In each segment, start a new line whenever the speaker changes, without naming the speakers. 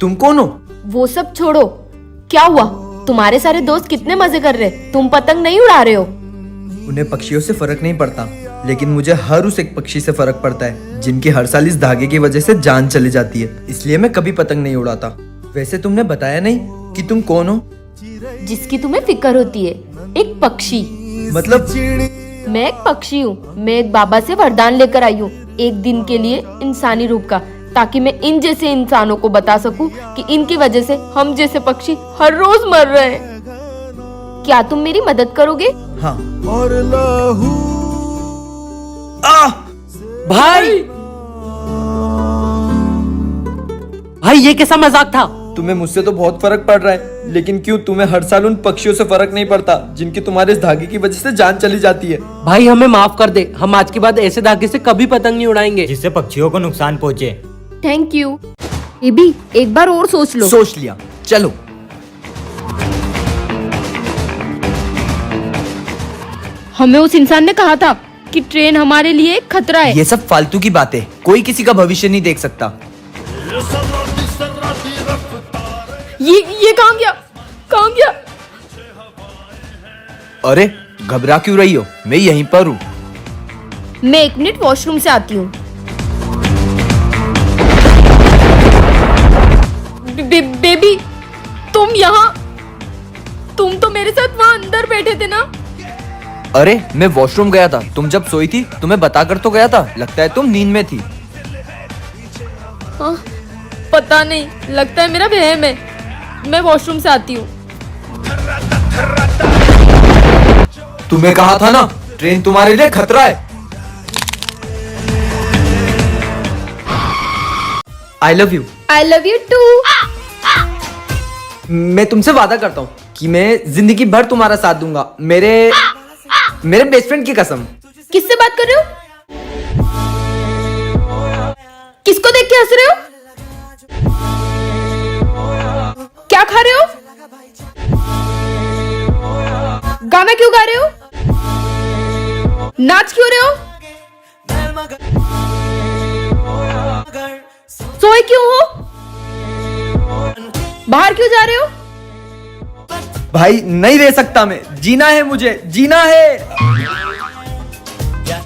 तुम कौन हो?
वो सब छोड़ो, क्या हुआ? तुम्हारे सारे दोस्त कितने मजे कर रहे, तुम पतंग नहीं उड़ा रहे हो?
उन्हें पक्षियों से फर्क नहीं पड़ता, लेकिन मुझे हर उस एक पक्षी से फर्क पड़ता है जिनकी हर साल इस धागे की वजह से जान चली जाती है। इसलिए मैं कभी पतंग नहीं उड़ाता। वैसे तुमने बताया नहीं कि तुम कौन हो?
जिसकी तुम्हें फिक्र होती है, एक पक्षी।
मतलब?
मैं एक पक्षी हूँ। मैं एक बाबा से वरदान लेकर आई हूँ, एक दिन के लिए इंसानी रूप का, ताकि मैं इन जैसे इंसानों को बता सकूं कि इनकी वजह से हम जैसे पक्षी हर रोज मर रहे हैं। क्या तुम मेरी मदद करोगे?
हाँ।
और लहू
भाई भाई ये कैसा मजाक था?
तुम्हें मुझसे तो बहुत फर्क पड़ रहा है, लेकिन क्यों तुम्हें हर साल उन पक्षियों से फर्क नहीं पड़ता जिनकी तुम्हारे इस धागे की वजह से जान चली जाती है?
भाई हमें माफ कर दे, हम आज के बाद ऐसे धागे से कभी पतंग नहीं उड़ाएंगे
जिससे पक्षियों को नुकसान पहुंचे।
Thank you. बेबी एक बार और सोच लो।
सोच लिया, चलो।
हमें उस इंसान ने कहा था कि ट्रेन हमारे लिए एक खतरा है।
ये सब फालतू की बातें, कोई किसी का भविष्य नहीं देख सकता।
ये कहाँ गया? कहाँ गया?
अरे घबरा क्यों रही हो, मैं यहीं पर हूँ।
मैं 1 मिनट वॉशरूम से आती हूँ। बेबी तुम यहाँ? तुम तो मेरे साथ वहाँ अंदर बैठे थे ना?
अरे मैं वॉशरूम गया था, तुम जब सोई थी तुम्हें बताकर तो गया था, लगता है तुम नींद में थी।
हाँ, पता नहीं, लगता है मेरा वहम है। मैं वॉशरूम से आती हूँ।
तुम्हें कहा था ना ट्रेन तुम्हारे लिए खतरा है। I love you.
I love you too.
मैं तुमसे वादा करता हूँ कि मैं जिंदगी भर तुम्हारा साथ दूंगा, मेरे बेस्ट फ्रेंड की कसम।
किससे बात कर रहे हो? किसको देख के हंस रहे हो? क्या खा रहे हो? गाना क्यों गा रहे हो? नाच क्यों रहे हो? सोए क्यों हो? बाहर क्यों जा रहे हो?
भाई नहीं रह सकता मैं, जीना है, मुझे जीना है।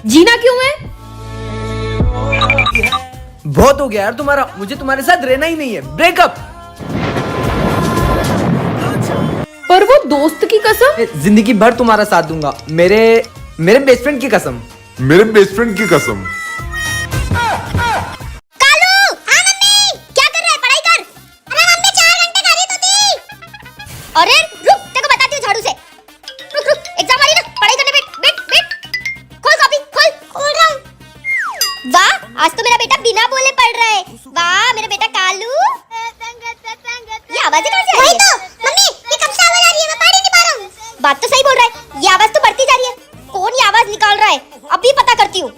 जीना क्यों है?
बहुत हो गया यार तुम्हारा, मुझे तुम्हारे साथ रहना ही नहीं है, ब्रेकअप।
पर वो दोस्त की कसम।
जिंदगी भर तुम्हारा साथ दूंगा, मेरे बेस्ट फ्रेंड की कसम।
मेरे बेस्ट फ्रेंड की कसम।
कालू, हाँ मम्मी, क्या कर रहा है? पढ़ाई कर। अरे मम्मी 4 घंटे कर रही तो थी। अरे रुक, तेरे को बताती हूँ झाड़ू से। रुक रुक, एग्जाम आ रही ना, पढ़ाई करने बैठ। खोल कॉपी, खोल रहा हूँ। वाह, आज तो मेरा बेटा बिना बोले पढ़ रहा है। वाह मेरा बेटा कालू। ये आवाज़ कहाँ से आ रही है? वही तो, मम्मी, ये कब से आवाज़ आ रही है? मैं पढ़ ही नहीं पा रहा हूँ। बात तो सही बोल रहा है, ये आवाज़ तो बढ़ती जा रही है। कौन ये आवाज़ निकाल रहा है? अभी पता करती हूँ।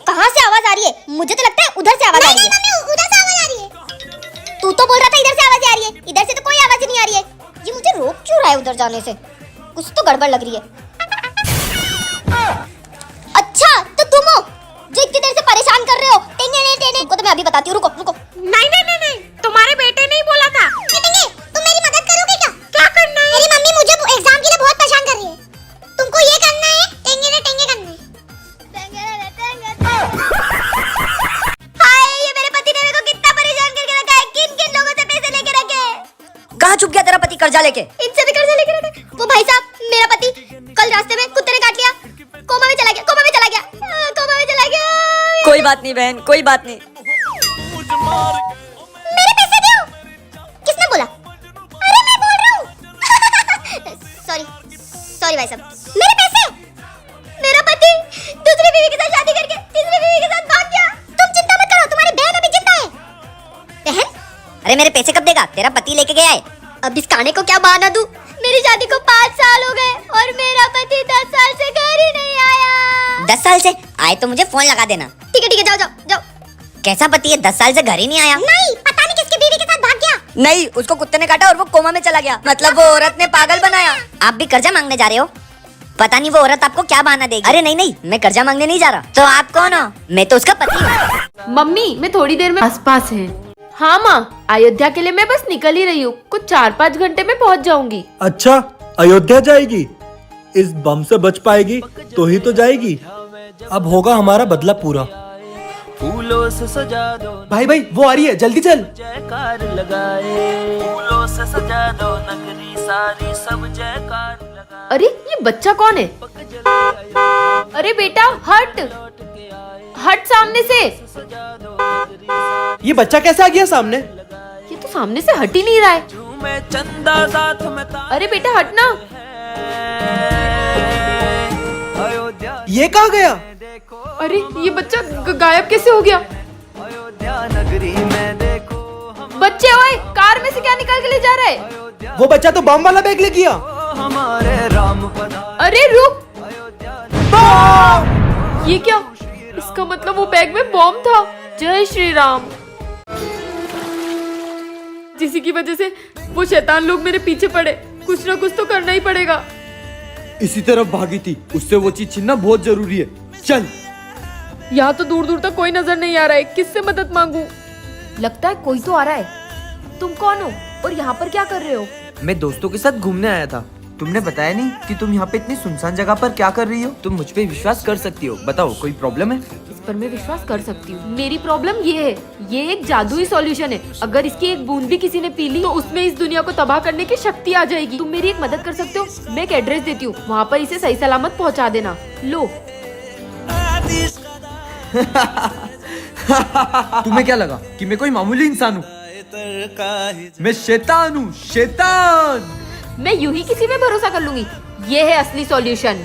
कहाँ से आवाज़ आ रही है? मुझे तो लगता है उधर से आवाज़ आ रही है। नहीं मम्मी, उधर से आवाज़ आ रही है। तू तो बोल रहा था इधर से आवाज़ आ रही है, इधर से तो कोई आवाज़ नहीं आ रही है। ये मुझे रोक क्यों रहा है उधर जाने से? कुछ तो गड़बड़ लग रही है। अच्छा तो तुम हो जो इतनी देर से परेशान कर रहे हो। टेंगे को तो मैं अभी बताती हूँ, रुको। नहीं, तुम्हारे बेटे ने ही बोला था। तुम मेरी मदद करोगे क्या? क्या करना है? मेरी मम्मी मुझे एग्जाम के लिए बहुत परेशान कर रही है। तुमको ये करना है, टेंगे करना है। हाय, ये मेरे पति ने मेरे को कितना परेशान करके रखा है। किन लोगों से पैसे लेके रखे हैं?
कहाँ छुप गया तेरा पति कर्जा लेके?
इनसे भी कर्जा लेके रखा है। वो भाई साहब, मेरा पति कल रास्ते में कुत्ते ने काट लिया, कोमा में चला गया।
कोई बात नहीं बहन, कोई बात नहीं।
मेरे पैसे दो। किसने बोला? अरे मैं बोल रहा हूँ। सॉरी भाई साहब, मेरे पैसे। मेरा पति दूसरी बीवी के साथ शादी करके तीसरी बीवी के साथ भाग गया। तुम चिंता मत करो, तुम्हारी बहन अभी जिंदा है। बहन?
अरे मेरे पैसे कब देगा? तेरा पति लेके गया है।
अब इस कहानी को क्या बहाना दूं? मेरी शादी को 5 साल हो गए और मेरा पति 10 साल से घर ही नहीं आया।
10 साल से आए तो मुझे फोन लगा देना।
ठीक है, जाओ।
कैसा पति है, 10 साल से घर ही नहीं आया?
नहीं, पता नहीं किसकी बीवी के साथ भाग गया।
नहीं, उसको कुत्ते ने काटा और वो कोमा में चला गया। मतलब वो औरत ने पागल बनाया। आप भी कर्जा मांगने जा रहे हो? पता नहीं वो औरत आपको क्या बहाना देगी। अरे नहीं, मैं कर्जा मांगने नहीं जा रहा। तो आप कौन हो? मैं तो उसका पति हूँ।
मम्मी मैं थोड़ी देर में आसपास है। हाँ माँ, अयोध्या के लिए मैं बस निकल ही रही हूँ, कुछ 4-5 घंटे में पहुँच जाऊंगी।
अच्छा, अयोध्या जाएगी? इस बम से बच पाएगी तो ही तो जाएगी। अब होगा हमारा बदला पूरा।
फूलों से सजा दो,
भाई भाई वो आ रही है, जल्दी चल।
जयकार लगाए, फूलों से सजा दो नगरी सारी, सब जयकार लगाए।
अरे ये बच्चा कौन है? अरे बेटा हट, हट सामने से।
ये बच्चा कैसे आ गया सामने?
ये तो सामने से हट ही नहीं रहा है।
मैं चंदा साथ में
अरे बेटा हट ना।
अयोध्या,
ये कहाँ गया?
अरे ये बच्चा गायब कैसे हो गया?
अयोध्या नगरी में देखो हम,
बच्चे ओए, कार में से क्या निकाल के ले जा रहा है?
वो बच्चा तो बम वाला बैग ले गया।
हमारे राम पदा।
अरे रुक, ये क्या? इसका मतलब वो बैग में बॉम्ब था। जय श्री राम। जिसी की वजह से वो शैतान लोग मेरे पीछे पड़े, कुछ ना कुछ तो करना ही पड़ेगा।
इसी तरफ भागी थी, उससे वो चीज छीनना बहुत जरूरी है। चल।
यहाँ तो दूर दूर तक कोई नजर नहीं आ रहा है, किससे मदद मांगू? लगता है कोई तो आ रहा है। तुम कौन हो और यहाँ पर क्या कर रहे हो?
मैं दोस्तों के साथ घूमने आया था। तुमने बताया नहीं कि तुम यहाँ पे इतनी सुनसान जगह पर क्या कर रही हो। तुम मुझ पे विश्वास कर सकती हो, बताओ कोई प्रॉब्लम है?
इस पर मैं विश्वास कर सकती हूँ। मेरी प्रॉब्लम ये है, ये एक जादुई सॉल्यूशन है। अगर इसकी एक बूंद भी किसी ने पी ली तो उसमें इस दुनिया को तबाह करने की शक्ति आ जाएगी। तुम मेरी एक मदद कर सकते हो? मैं एक एड्रेस देती हूँ, वहाँ पर इसे सही सलामत पहुँचा देना। लो।
तुम्हें क्या लगा कि मैं कोई मामूली इंसान हूँ? मैं शैतान हूँ, शैतान।
मैं यूं ही किसी पे भरोसा कर लूंगी। ये है असली सॉल्यूशन।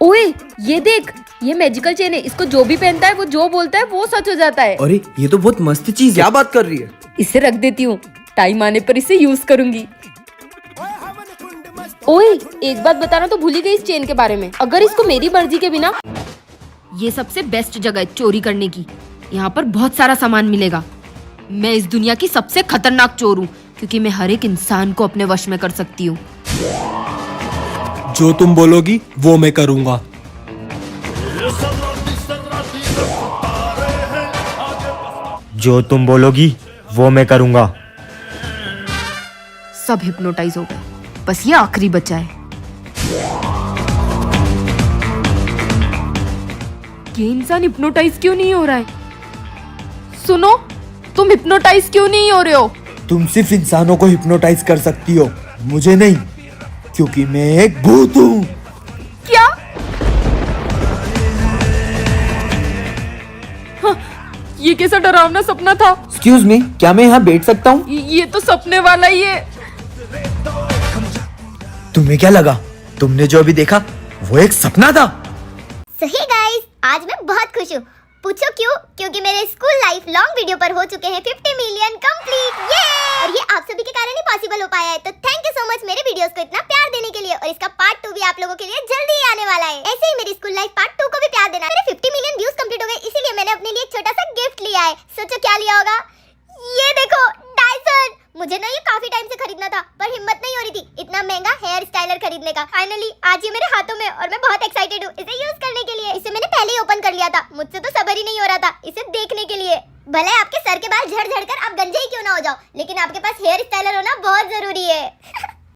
ओए ये देख, ये मैजिकल चेन है। इसको जो भी पहनता है, वो जो बोलता है वो सच हो जाता है।
अरे ये तो बहुत मस्त चीज है। क्या बात कर रही है?
इसे रख देती हूँ, टाइम आने पर इसे यूज करूंगी। ओए एक बात बताना तो भूल ही गई इस चेन के बारे में। अगर इसको मेरी मर्जी के बिना, ये सबसे बेस्ट जगह है चोरी करने की। यहाँ पर बहुत सारा सामान मिलेगा। मैं इस दुनिया की सबसे खतरनाक चोर हूँ, क्योंकि मैं हर एक इंसान को अपने वश में कर सकती हूँ।
जो तुम बोलोगी वो मैं करूँगा।
जो तुम बोलोगी वो मैं करूँगा।
सब हिप्नोटाइज हो गए, बस ये आखिरी बचा है। ये इंसान हिप्नोटाइज क्यों नहीं हो रहा है? सुनो, तुम हिप्नोटाइज क्यों नहीं हो रहे हो?
तुम सिर्फ इंसानों को हिप्नोटाइज कर सकती हो, मुझे नहीं, क्योंकि मैं एक भूत हूँ।
क्या? हाँ, ये कैसा डरावना सपना था?
एक्सक्यूज मी, क्या मैं यहाँ बैठ सकता हूँ?
ये तो सपने वाला ही है।
तुम्हें क्या लगा? तुमने जो अभी देखा वो एक सपना था?
So hey guys, आज मैं बहुत खुश हूँ। पूछो क्यों? क्योंकि मेरे स्कूल लाइफ लॉन्ग वीडियो पर हो चुके हैं 50 मिलियन कंप्लीट। ये और ये आप सभी के कारण ही पॉसिबल हो पाया है। तो थैंक यू सो मच मेरे वीडियोस को इतना प्यार देने के लिए। और इसका पार्ट 2 भी आप लोगों के लिए जल्दी ही आने वाला है। ऐसे ही मेरी स्कूल लाइफ पार्ट 2 को भी प्यार देना। मेरे 50 मिलियन व्यूज कंप्लीट हो गए, इसीलिए मैंने अपने लिए एक छोटा सा गिफ्ट लिया है। सोचो क्या लिया होगा? ये देखो, डायसन। मुझे ना ये काफी टाइम से खरीदना था, पर हिम्मत नहीं हो रही थी इतना महंगा हेयर स्टाइलर खरीदने का। फाइनली आज ये मेरे हाथों में, और मैं बहुत एक्साइटेड हूँ इसे यूज करने के लिए। इसे मैंने पहले ही ओपन कर लिया था, मुझसे तो सब्र ही नहीं हो रहा था इसे देखने के लिए। भले आपके सर के बाल झड़ झड़ कर आप गंजे ही क्यों ना हो जाओ, लेकिन आपके पास हेयर स्टाइलर होना बहुत जरूरी है।